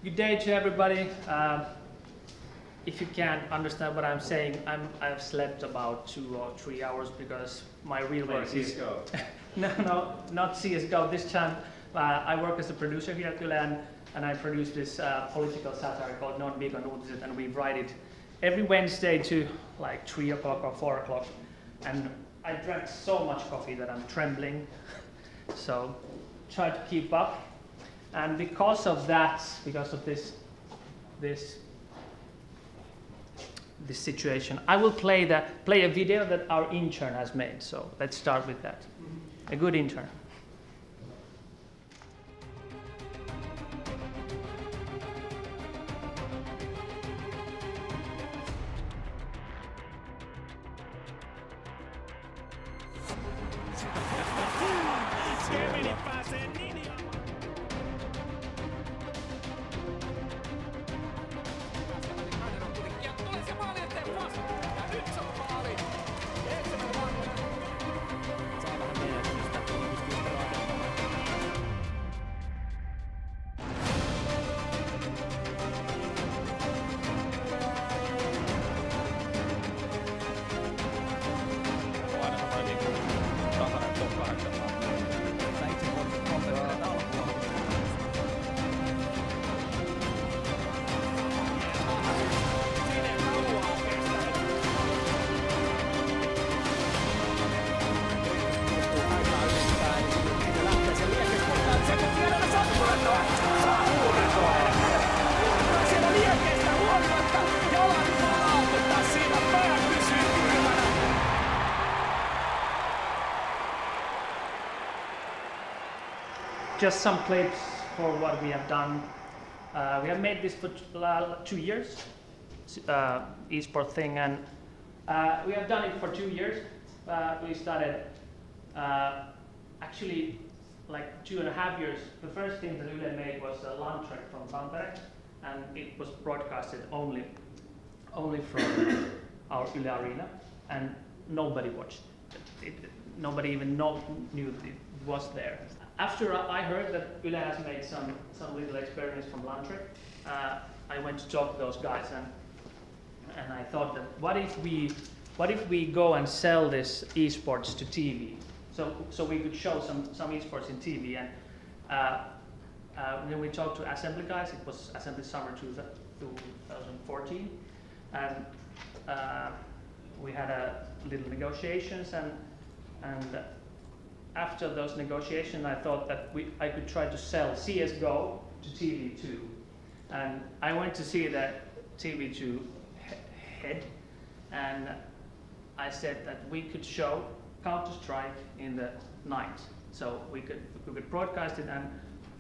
Good day to everybody. If you can't understand what I'm saying, I've slept about 2 or 3 hours because my real work is CSGO. no, not CSGO. This time I work as a producer here at YLE, and I produce this political satire called Non Viikon Uutiset, and we write it every Wednesday to like 3 o'clock or 4 o'clock. And I drank so much coffee that I'm trembling, so try to keep up. And because of that, because of this situation, I will play a video that our intern has made. So let's start with that. A good intern. Just some clips for what we have done. We have made this for 2 years, eSports thing, and we have done it for 2 years. We started actually like 2.5 years. The first thing that YLE made was a land track from Tampere, and it was broadcasted only from our YLE arena, and nobody watched it. Nobody even knew that it was there. After I heard that YLE has made some little experiments from Landtrek, I went to talk to those guys, and I thought that what if we go and sell this esports to TV, so we could show some esports in TV, and when we talked to Assembly guys, it was Assembly Summer 2014, and we had a little negotiations, and after those negotiations, I thought that I could try to sell CSGO to TV2. And I went to see the TV2 head, and I said that we could show Counter-Strike in the night. So we could broadcast it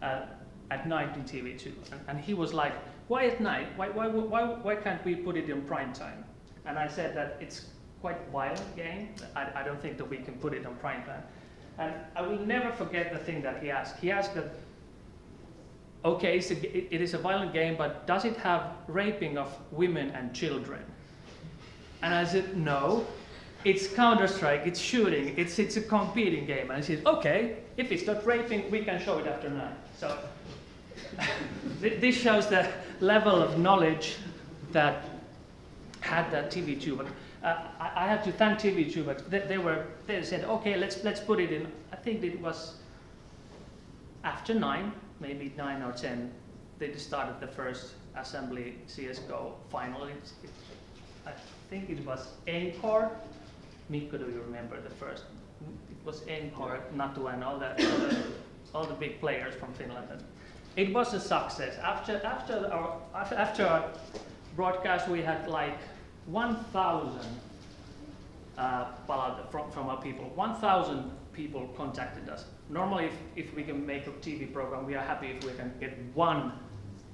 at night in TV2. And he was like, why at night? Why can't we put it in prime time? And I said that it's quite a violent game. I don't think that we can put it on prime time. And I will never forget the thing that he asked. He asked that, okay, it is a violent game, but does it have raping of women and children? And I said, no, it's Counter-Strike, it's shooting, it's a competing game. And he said, okay, if it's not raping, we can show it after 9. So this shows the level of knowledge that had that TV2. But I have to thank TV2, but they said, okay, let's put it in. I think it was after 9, maybe 9 or 10. They started the first Assembly CS:GO final. I think it was Encore. Mikko, do you remember the first? It was Encore, Natu, and all the big players from Finland. And it was a success. After our broadcast, we had like 1,000 from our people. 1,000 people contacted us. Normally, if we can make a TV program, we are happy if we can get 1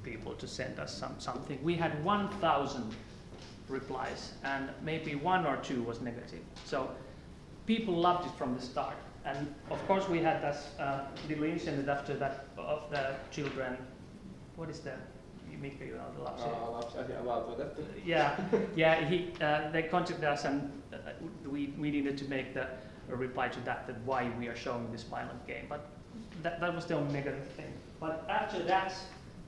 people to send us something. We had 1,000 replies, and maybe 1 or 2 was negative. So people loved it from the start. And of course, we had this little incident after that of the children. What is that? Mikko, you know, the lapsi. They contacted us, and we needed to make a reply to that why we are showing this violent game. But that was the only negative thing. But after that,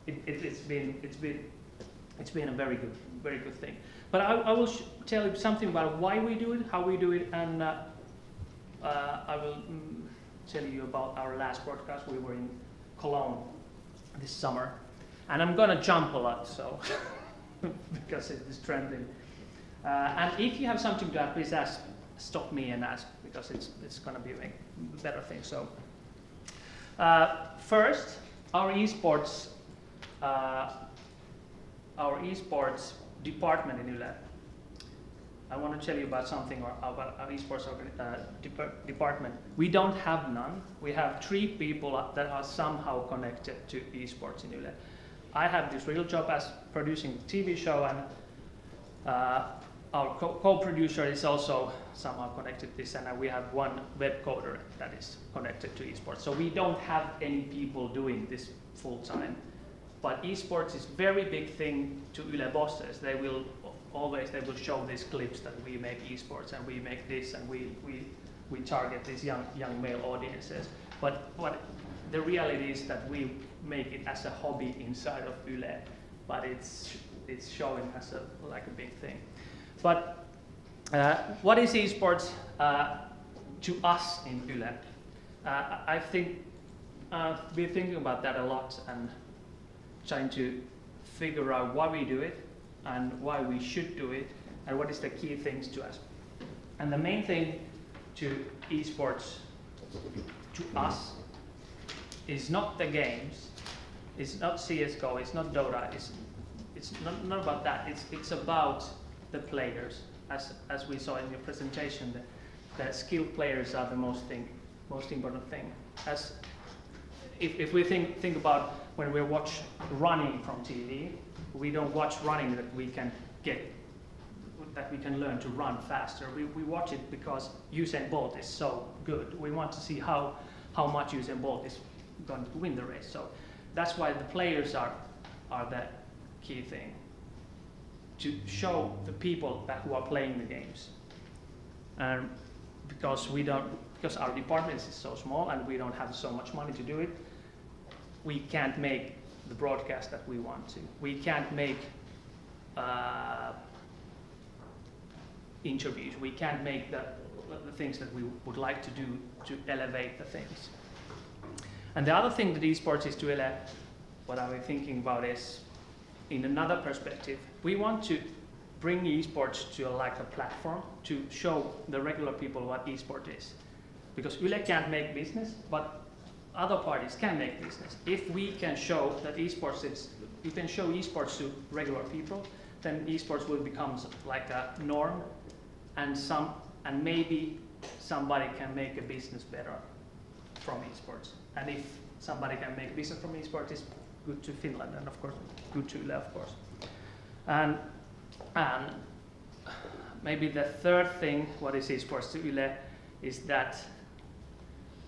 it's been a very good thing. But I will tell you something about why we do it, how we do it, and I will tell you about our last broadcast. We were in Cologne this summer, and I'm gonna jump a lot, so because it is trending. And if you have something to ask, please stop me and ask, because it's gonna be a better thing. So first, our eSports department in YLE. I want to tell you about something about our eSports department. We don't have none. We have 3 people that are somehow connected to eSports in YLE. I have this real job as producing a TV show, and our co-producer is also somehow connected to this, and we have one web coder that is connected to eSports. So we don't have any people doing this full time. But eSports is very big thing to YLE bosses. They will show these clips that we make eSports and we make this, and we target these young male audiences. But the reality is that we make it as a hobby inside of YLE, but it's showing as a big thing. But what is eSports to us in YLE? I think we're thinking about that a lot and trying to figure out why we do it and why we should do it and what is the key things to us. And the main thing to eSports to us is not the games, it's not CSGO, it's not Dota, it's not about that, it's about the players. As we saw in your presentation, the skilled players are the most important thing. As if we think about when we watch running from TV, we don't watch running that we can learn to run faster. We watch it because Usain Bolt is so good. We want to see how much Usain Bolt is going to win the race. So that's why the players are the key thing, to show the people who are playing the games. And because our department is so small and we don't have so much money to do it, we can't make the broadcast that we want to. We can't make interviews. We can't make the things that we would like to do to elevate the things. And the other thing that eSports is to elevate, what I'm thinking about is, in another perspective, we want to bring eSports to a platform to show the regular people what eSport is. Because YLE can't make business, but other parties can make business. If we can show that you can show eSports to regular people, then eSports will become like a norm, and maybe somebody can make a business better from eSports. And if somebody can make business from eSports, it's good to Finland, and of course good to YLE, of course. And maybe the third thing, what is eSports to YLE, is that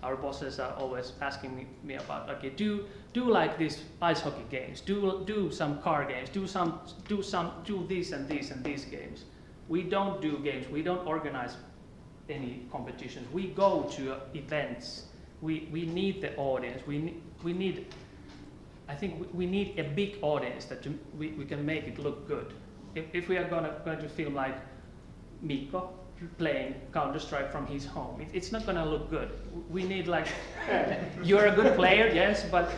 our bosses are always asking me about, okay, do like these ice hockey games, do some car games, do these and these and these games. We don't do games. We don't organize any competitions. We go to events. We need the audience. I think we need a big audience that we can make it look good. If we are going to film like Mikko playing Counter-Strike from his home, it's not going to look good. We need you're a good player, yes, but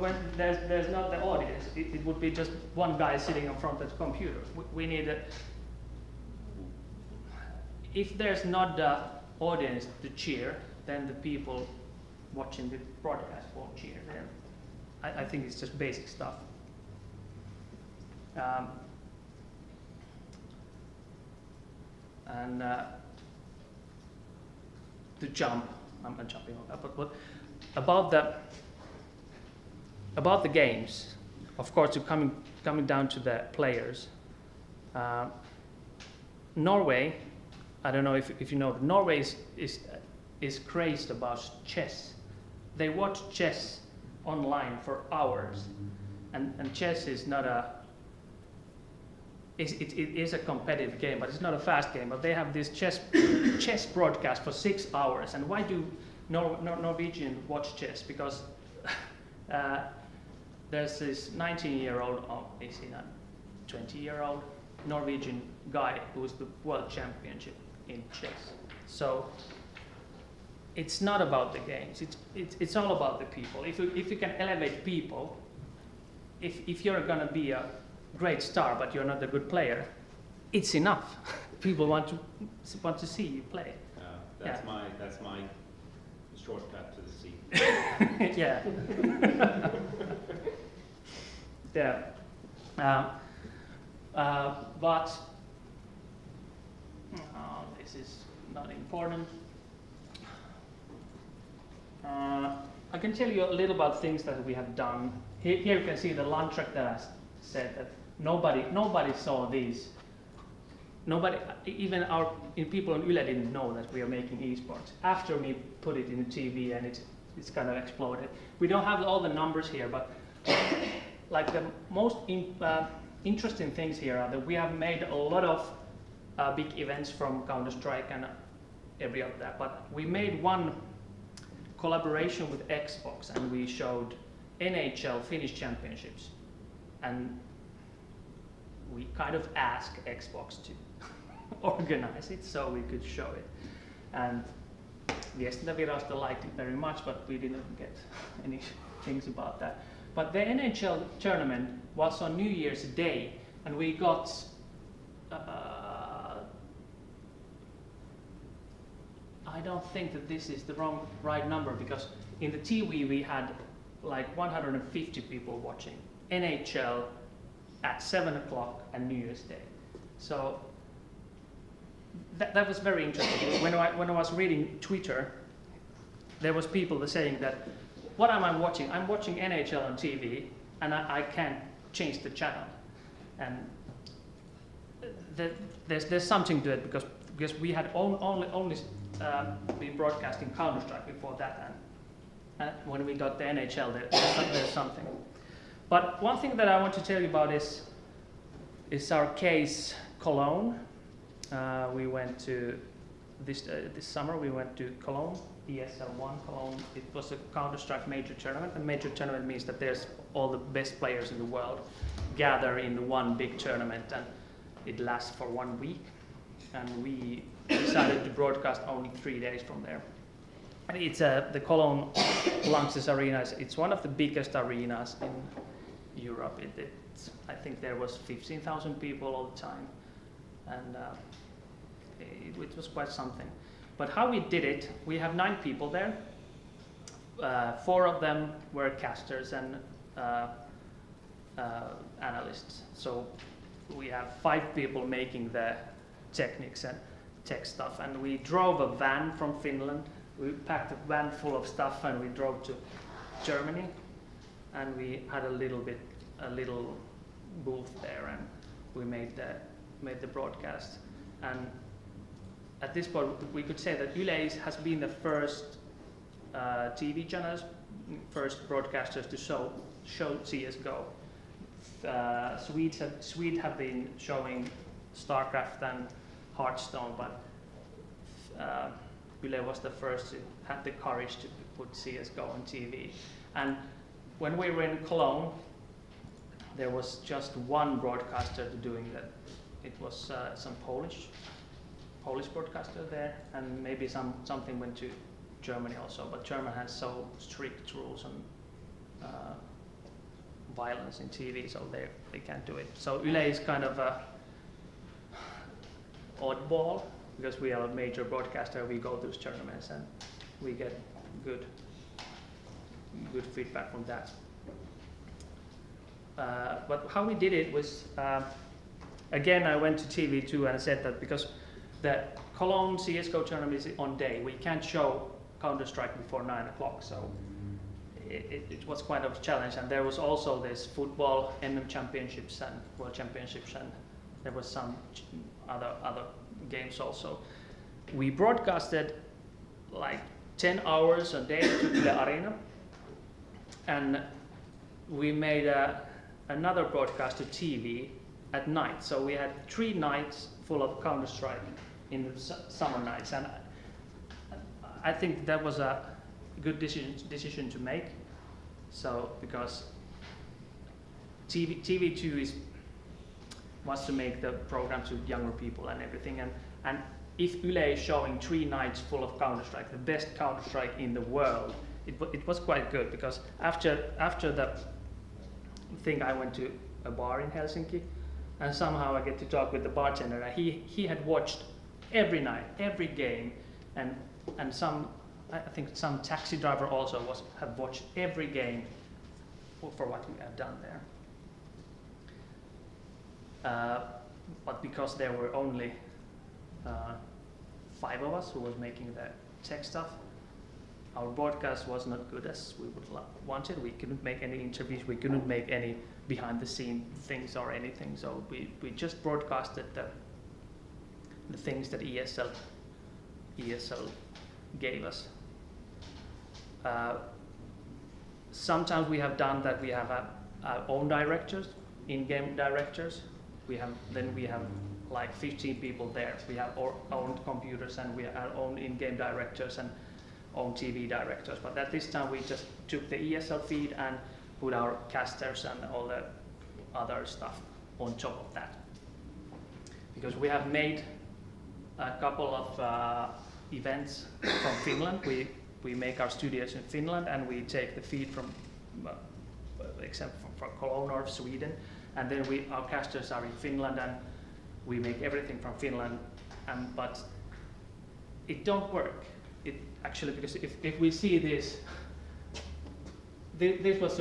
when there's not the audience, it would be just one guy sitting in front of the computer. We need if there's not the audience to cheer, then the people watching the broadcast won't cheer. I think it's just basic stuff. And to jump, I'm jumping on that, but about the games, of course, coming down to the players. Norway, I don't know if you know, Norway is crazed about chess. They watch chess online for hours, and chess is not it is a competitive game, but it's not a fast game. But they have this chess broadcast for 6 hours. And why do Norwegians watch chess? Because there's this 19-year-old, is he not 20-year-old Norwegian guy who's the world championship in chess. So it's not about the games. It's all about the people. If you can elevate people, if you're gonna be a great star but you're not a good player, it's enough. People want to see you play. That's my shortcut to the sea. Yeah. Yeah. But this is not important. I can tell you a little about things that we have done. Here you can see the lunch track that I said that nobody saw these. Nobody, even our people on YLE didn't know that we are making eSports. After we put it in the TV and it's kind of exploded. We don't have all the numbers here, but like the most interesting things here are that we have made a lot of big events from Counter-Strike and every of that. But we made one collaboration with Xbox and we showed NHL Finnish championships. And we kind of asked Xbox to organize it so we could show it. And Viestintävirasto liked it very much, but we didn't get any things about that. But the NHL tournament was on New Year's Day, and we got I don't think that this is the right number, because in the TV we had like 150 people watching NHL at 7 o'clock and New Year's Day. So that was very interesting. When I was reading Twitter, there was people saying that, what am I watching? I'm watching NHL on TV and I can't change the channel. And there's something to it, because we had only been broadcasting Counter-Strike before that, and when we got the NHL, there's something. But one thing that I want to tell you about is our case Cologne. We went to this summer. We went to Cologne, ESL1 Cologne. It was a Counter-Strike major tournament. A major tournament means that there's all the best players in the world gather in one big tournament, and it lasts for 1 week. And we decided to broadcast only 3 days from there. And it's the Cologne Lanxess Arena. It's one of the biggest arenas in Europe. I think there was 15,000 people all the time, and it was quite something. But how we did it, we have 9 people there. 4 of them were casters and analysts. So we have 5 people making the techniques and tech stuff. And we drove a van from Finland. We packed a van full of stuff and we drove to Germany. And we had a little booth there, and we made the broadcast. And at this point, we could say that YLE has been the first TV channels, first broadcasters to show CS:GO. Swedes have been showing StarCraft and Hearthstone, but YLE was the first to have the courage to put CS:GO on TV. And when we were in Cologne, there was just one broadcaster doing that. It was some Polish broadcaster there, and maybe something went to Germany also. But Germany has so strict rules on violence in TV, so they can't do it. So YLE is kind of a oddball, because we are a major broadcaster. We go to those tournaments and we get good feedback from that. But how we did it was, again, I went to TV too and I said that because the Cologne CS:GO tournament is on day, we can't show Counter-Strike before 9 o'clock, so it was quite a challenge. And there was also this football championships and world championships, and there was some other games also. We broadcasted like 10 hours a day to the arena, and we made another broadcast to TV at night. So we had 3 nights full of Counter-Strike in the summer nights, and I think that was a good decision to make. So because TV2 wants to make the program to younger people and everything, and if YLE is showing 3 nights full of Counter-Strike, the best Counter-Strike in the world, it was quite good, because after the thing I went to a bar in Helsinki, and somehow I get to talk with the bartender, and he had watched every night, every game, and I think some taxi driver also had watched every game for what we have done there. But because there were only 5 of us who was making the tech stuff, our broadcast was not good as we would wanted. We couldn't make any interviews, we couldn't make any behind the scene things or anything, so we just broadcasted the things that ESL gave us. Sometimes we have done that. We have our own directors, in-game directors. We have like 15 people there. We have our own computers, and we have our own in-game directors and own TV directors. But at this time we just took the ESL feed and put our casters and all the other stuff on top of that. Because we have made a couple of events from Finland. We make our studios in Finland, and we take the feed from, except from Cologne or Sweden, and then our casters are in Finland, and we make everything from Finland. But it don't work. It actually, because if we see this was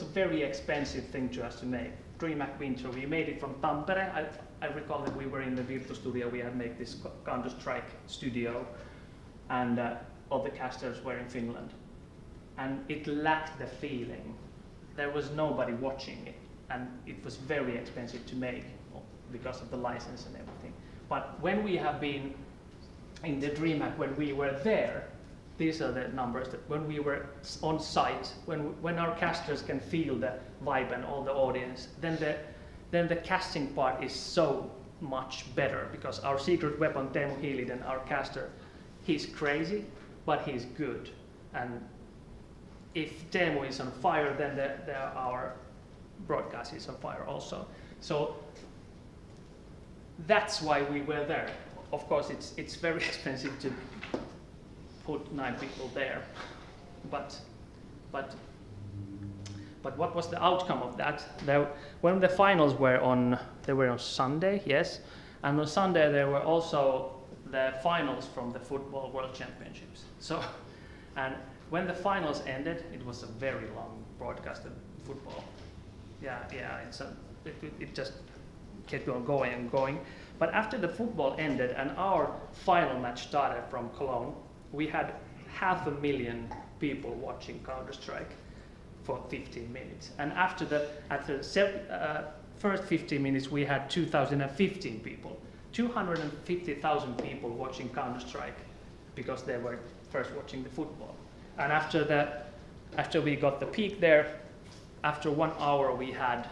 a very expensive thing to us to make. DreamHack Winter, we made it from Tampere. I recall that we were in the Virtu studio. We had made this Counter-Strike studio, and all the casters were in Finland, and it lacked the feeling. There was nobody watching it, and it was very expensive to make because of the license and everything. But when we have been in the DreamHack, when we were there, these are the numbers that when we were on site, when our casters can feel the vibe and all the audience, then the casting part is so much better, because our secret weapon, Teemu Hiilinen, our caster, he's crazy, but he's good. And if Teemu is on fire, then our broadcast is on fire also. So that's why we were there. Of course, it's very expensive to put 9 people there, but what was the outcome of that? When the finals were on Sunday, yes, and on Sunday there were also the finals from the Football World Championships. So, and when the finals ended, it was a very long broadcast of football. Yeah, it just kept on going and going. But after the football ended and our final match started from Cologne, we had 500,000 people watching Counter-Strike for 15 minutes. And after the first 15 minutes, we had 2,015 people. 250,000 people watching Counter-Strike because they were first watching the football. And after we got the peak there, after 1 hour we had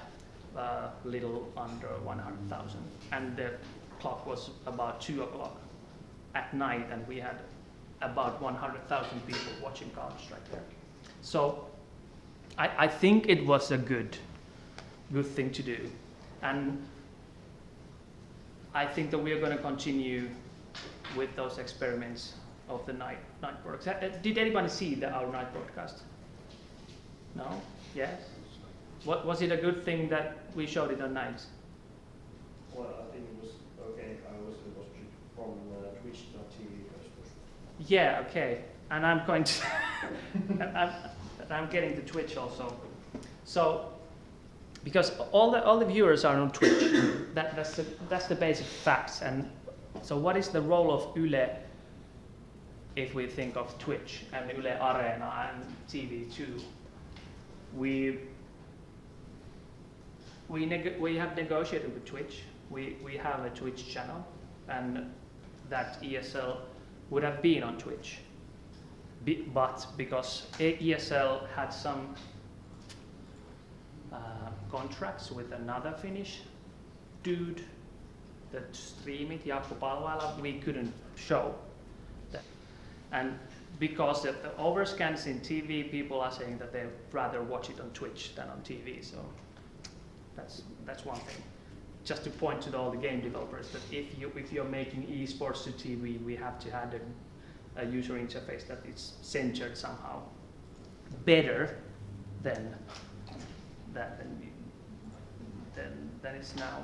little under 100,000, and the clock was about 2 o'clock at night, and we had about 100,000 people watching Counter-Strike there. So I think it was a good thing to do, and I think that we are going to continue with those experiments of the night broadcast. Did anybody see our night broadcast? No? Yes? Was it a good thing that we showed it on nights? Well, I think it was okay. I was watching from Twitch.tv. Yeah, okay. And I'm going to I'm getting to Twitch also. So because all the viewers are on Twitch, that's the basic facts. And so what is the role of YLE if we think of Twitch and YLE Arena and TV2? We have negotiated with Twitch. We have a Twitch channel, and that ESL would have been on Twitch. But because ESL had some contracts with another Finnish dude that streamed it, Jaakko Palvaila, we couldn't show that. And because of the overscans in TV, people are saying that they'd rather watch it on Twitch than on TV. So That's one thing. Just to point to all the game developers that if you're making eSports to TV, we have to have a user interface that is centered somehow better than it's now.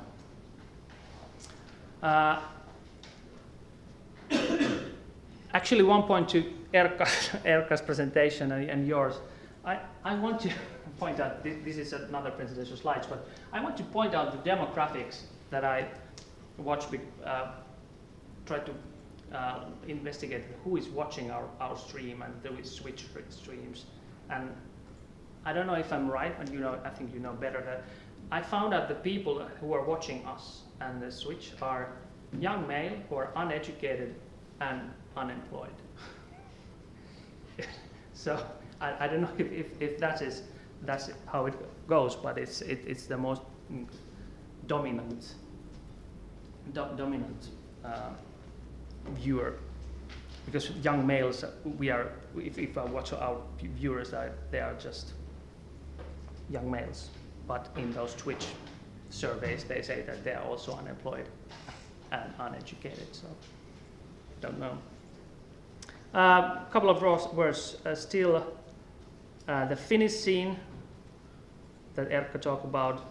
Actually, one point to Erkka's presentation and yours. I want to point out, this is another presentation slides, but I want to point out the demographics that I watch, try to investigate who is watching our stream and the Switch streams. And I don't know if I'm right, and I think you know better, that I found out the people who are watching us and the Switch are young male who are uneducated and unemployed. So I don't know if that's how it goes, but it's the most dominant viewer, because young males if I watch our viewers, they are just young males, but in those Twitch surveys they say that they are also unemployed and uneducated, so don't know. A couple of words still. The Finnish scene that Erkka talked about.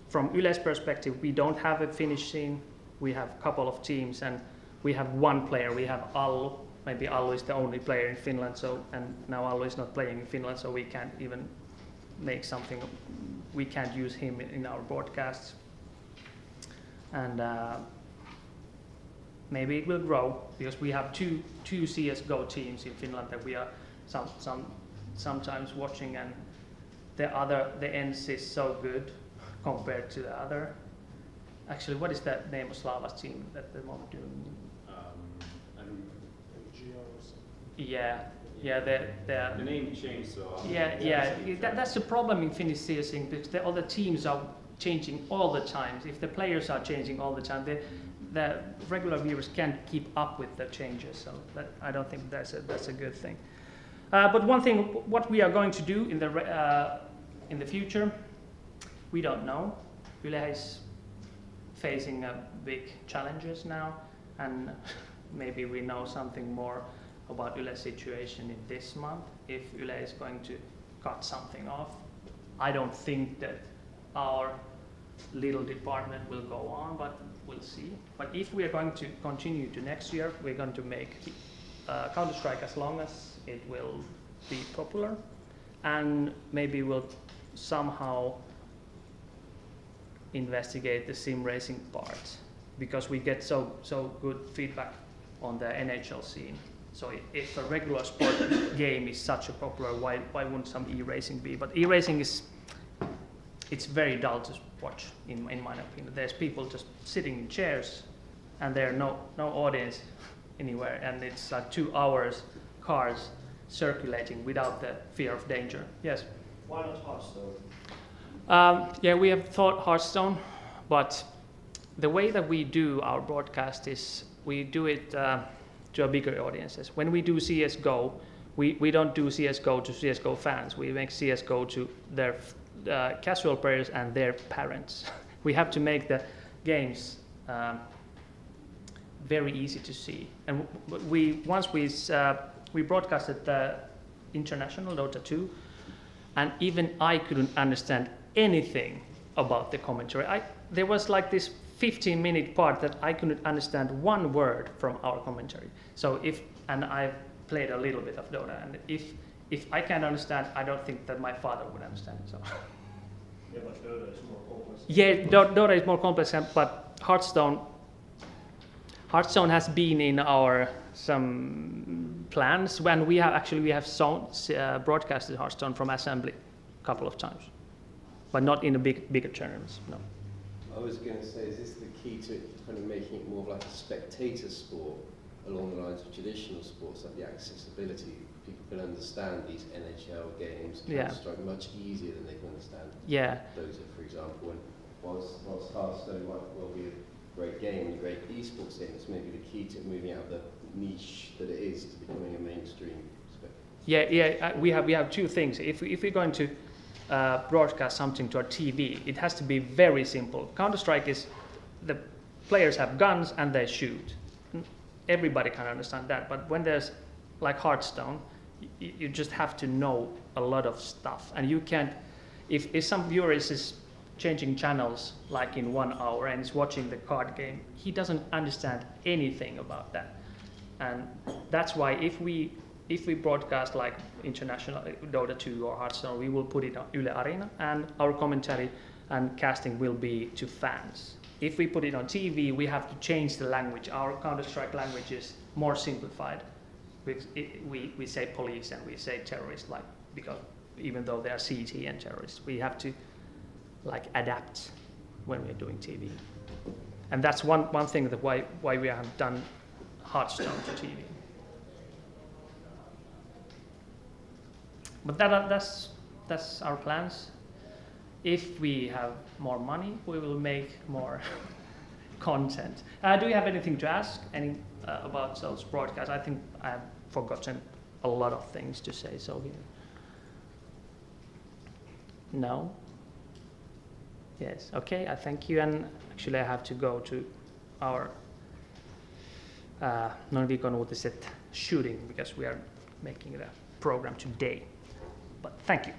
From YLE's perspective, we don't have a Finnish scene. We have a couple of teams, and we have one player. We have Allu. Maybe Allu is the only player in Finland. And now Allu is not playing in Finland, so we can't even make something. We can't use him in our broadcasts. And maybe it will grow, because we have two CS:GO teams in Finland that we are sometimes watching, and the ENS is so good compared to the other. Actually, what is that name of Slava's team at the moment doing? I don't Yeah, the name changed, so that's the problem in Finnish CS, because all the teams are changing all the time. If the players are changing all the time, the regular viewers can't keep up with the changes. So I don't think that's a good thing. But one thing, what we are going to do in the future, we don't know. YLE is facing big challenges now, and maybe we know something more about YLE's situation in this month, if YLE is going to cut something off. I don't think that our little department will go on, but we'll see. But if we are going to continue to next year, we're going to make Counter-Strike as long as it will be popular, and maybe we'll somehow investigate the sim racing part, because we get so good feedback on the NHL scene. So if a regular sport game is such a popular, why wouldn't some e-racing be? But e-racing it's very dull to watch, in my opinion. There's people just sitting in chairs, and there are no audience anywhere, and it's like 2 hours cars circulating without the fear of danger. Yes? Why not Hearthstone? Yeah, we have thought Hearthstone, but the way that we do our broadcast is we do it to a bigger audiences. When we do CSGO, we don't do CSGO to CSGO fans. We make CSGO to their casual players and their parents. We have to make the games very easy to see. And once we broadcasted the international Dota 2, and even I couldn't understand anything about the commentary. There was like this 15-minute part that I couldn't understand one word from our commentary. So and I played a little bit of Dota, and if I can't understand, I don't think that my father would understand it. So. Yeah, but Dota is more complex. Yeah, Dota is more complex, but Hearthstone has been in our some plans when we have broadcasted Hearthstone from assembly a couple of times, but not in the bigger tournaments. No. I was going to say, is this the key to kind of making it more of like a spectator sport along the lines of traditional sports, like the accessibility? People can understand these NHL games, Counter-Strike much easier than they can understand Dota, for example. And whilst Hearthstone might well be a great game and a great eSports game, it's maybe the key to moving out of the niche that it is to becoming a mainstream sport. Yeah. We have 2 things. If we're going to broadcast something to our TV, it has to be very simple. Counter-Strike is the players have guns and they shoot. Everybody can understand that. But when there's like Hearthstone, you just have to know a lot of stuff. And you can't, if some viewer is changing channels like in 1 hour and is watching the card game, he doesn't understand anything about that. And that's why if we broadcast like international Dota 2 or Hearthstone, we will put it on YLE Arena, and our commentary and casting will be to fans. If we put it on TV, we have to change the language. Our Counter-Strike language is more simplified. We say police and we say terrorists, like, because even though they are CT and terrorists, we have to like adapt when we're doing TV. And that's one thing that why we have done Hearthstone to TV. But that's our plans. If we have more money, we will make more content. Do you have anything to ask about those broadcasts? I think I have forgotten a lot of things to say. So here. No. Yes. Okay. I thank you. And actually, I have to go to our Noin viikon uutiset shooting because we are making the program today. But thank you.